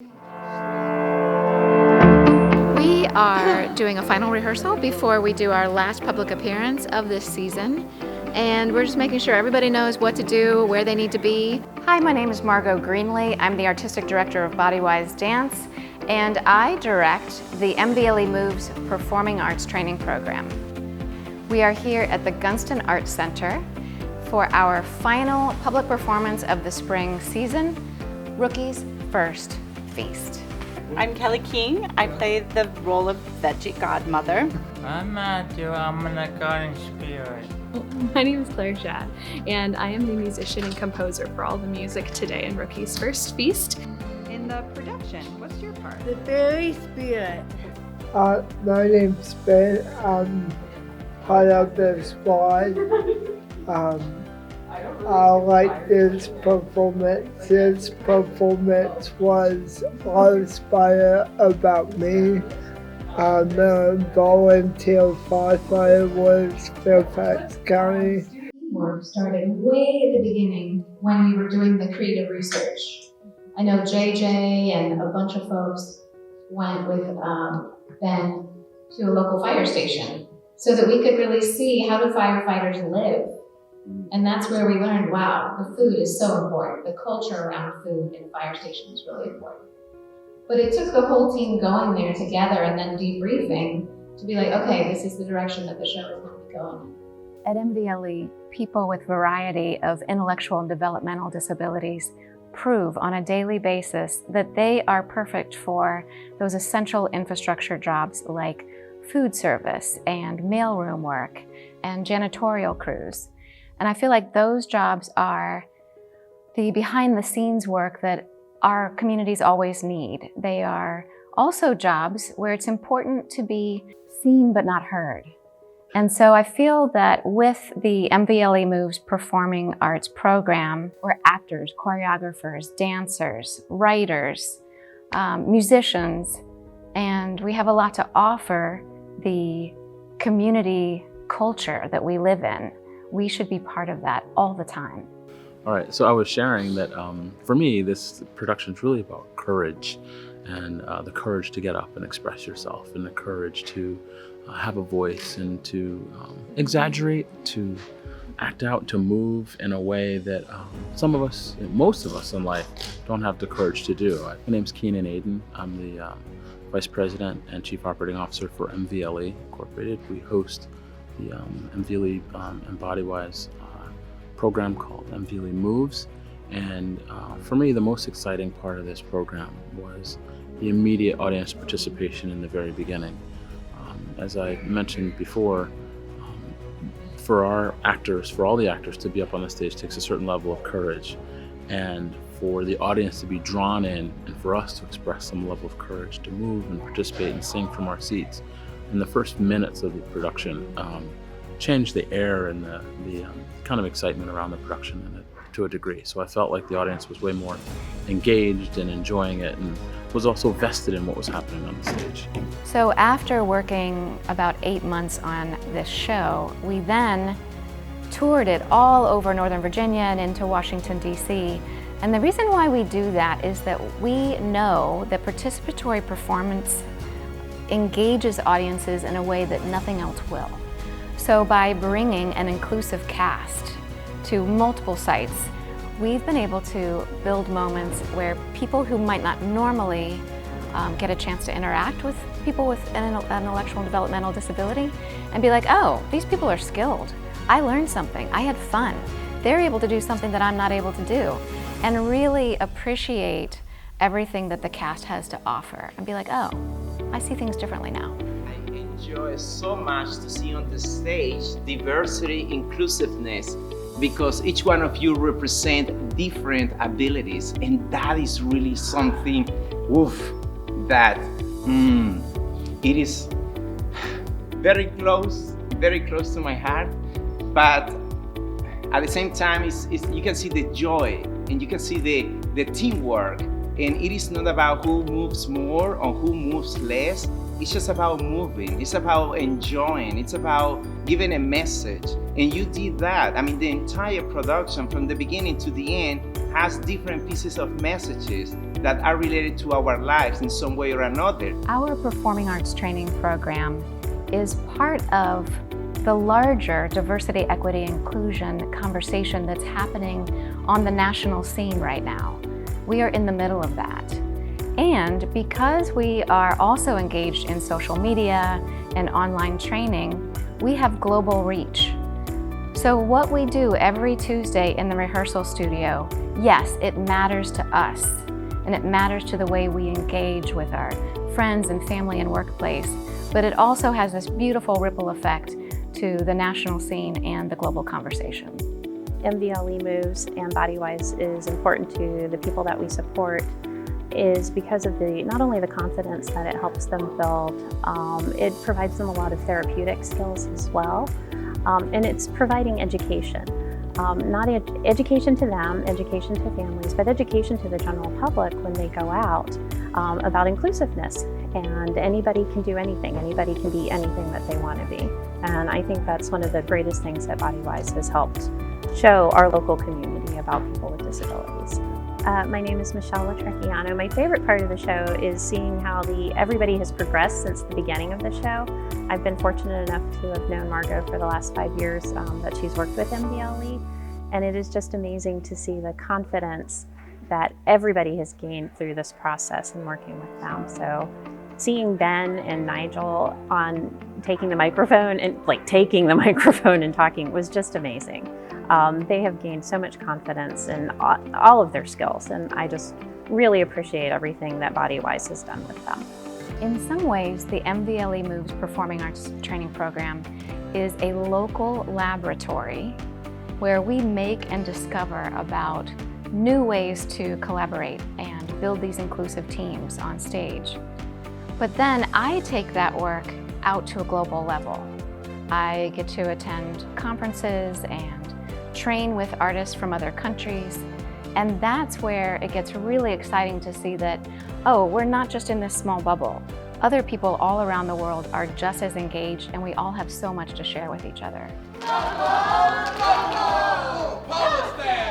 We are doing a final rehearsal before we do our last public appearance of this season. And we're just making sure everybody knows what to do, where they need to be. Hi, my name is Margot Greenlee. I'm the Artistic Director of Bodywise Dance, and I direct the MVLE Moves Performing Arts Training Program. We are here at the Gunston Arts Center for our final public performance of the spring season, Rookie's First Feast. I'm Kelly King. I play the role of Veggie Godmother. I'm Matthew. I'm an garden spirit. My name is Claire Shad, and I am the musician and composer for all the music today in Rookie's First Feast. In the production, what's your part? The fairy spirit. My name's Ben. I'm part of the squad. I like this performance. This performance was all inspired about me. I'm a volunteer firefighter with Fairfax County. Work started way at the beginning when we were doing the creative research. I know JJ and a bunch of folks went with Ben to a local fire station so that we could really see how do firefighters live. And that's where we learned, wow, the food is so important. The culture around food in a fire station is really important. But it took the whole team going there together and then debriefing to be like, okay, this is the direction that the show is going to be going. At MVLE, people with variety of intellectual and developmental disabilities prove on a daily basis that they are perfect for those essential infrastructure jobs like food service and mailroom work and janitorial crews. And I feel like those jobs are the behind-the-scenes work that our communities always need. They are also jobs where it's important to be seen but not heard. And so I feel that with the MVLE Moves Performing Arts program, we're actors, choreographers, dancers, writers, musicians, and we have a lot to offer the community culture that we live in. We should be part of that all the time. All right, so I was sharing that for me, this production is really about courage and the courage to get up and express yourself and the courage to have a voice and to exaggerate, to act out, to move in a way that some of us, most of us in life, don't have the courage to do. My name's Keenan Aiden. I'm the Vice President and Chief Operating Officer for MVLE Incorporated. We host the MVLE and Bodywise program called MVLE Moves. And for me, the most exciting part of this program was the immediate audience participation in the very beginning. As I mentioned before, for our actors, for all the actors to be up on the stage takes a certain level of courage. And for the audience to be drawn in and for us to express some level of courage to move and participate and sing from our seats. In the first minutes of the production, changed the air and the kind of excitement around the production to a degree. So I felt like the audience was way more engaged and enjoying it and was also vested in what was happening on the stage. So after working about 8 months on this show, we then toured it all over Northern Virginia and into Washington, D.C. And the reason why we do that is that we know that participatory performance engages audiences in a way that nothing else will. So by bringing an inclusive cast to multiple sites, we've been able to build moments where people who might not normally get a chance to interact with people with an intellectual and developmental disability and be like, oh, these people are skilled. I learned something. I had fun. They're able to do something that I'm not able to do, and really appreciate everything that the cast has to offer and be like, oh, I see things differently now. I enjoy so much to see on the stage diversity, inclusiveness, because each one of you represent different abilities, and that is really something, that it is very close to my heart, but at the same time, you can see the joy and you can see the teamwork, and it is not about who moves more or who moves less. It's just about moving. It's about enjoying. It's about giving a message. And you did that. I mean, the entire production from the beginning to the end has different pieces of messages. that are related to our lives in some way or another. Our performing arts training program is part of the larger diversity, equity, inclusion conversation that's happening on the national scene right now. We are in the middle of that. And because we are also engaged in social media and online training, we have global reach. So what we do every Tuesday in the rehearsal studio, yes, it matters to us, and it matters to the way we engage with our friends and family and workplace, but it also has this beautiful ripple effect to the national scene and the global conversation. MVLE moves and BodyWise is important to the people that we support is because of not only the confidence that it helps them build, it provides them a lot of therapeutic skills as well, and it's providing education. Not education to them, education to families, but education to the general public when they go out about inclusiveness. And anybody can do anything, anybody can be anything that they want to be. And I think that's one of the greatest things that BodyWise has helped show our local community about people with disabilities. My name is Michelle Latrecchiano. My favorite part of the show is seeing how everybody has progressed since the beginning of the show. I've been fortunate enough to have known Margot for the last 5 years that she's worked with MVLE, and it is just amazing to see the confidence that everybody has gained through this process and working with them. So seeing Ben and Nigel on taking the microphone and talking was just amazing. They have gained so much confidence in all of their skills, and I just really appreciate everything that BodyWise has done with them. In some ways, the MVLE Moves Performing Arts Training Program is a local laboratory where we make and discover about new ways to collaborate and build these inclusive teams on stage. But then I take that work out to a global level. I get to attend conferences and train with artists from other countries, and that's where it gets really exciting to see that, oh, we're not just in this small bubble. Other people all around the world are just as engaged, and we all have so much to share with each other. Power stand!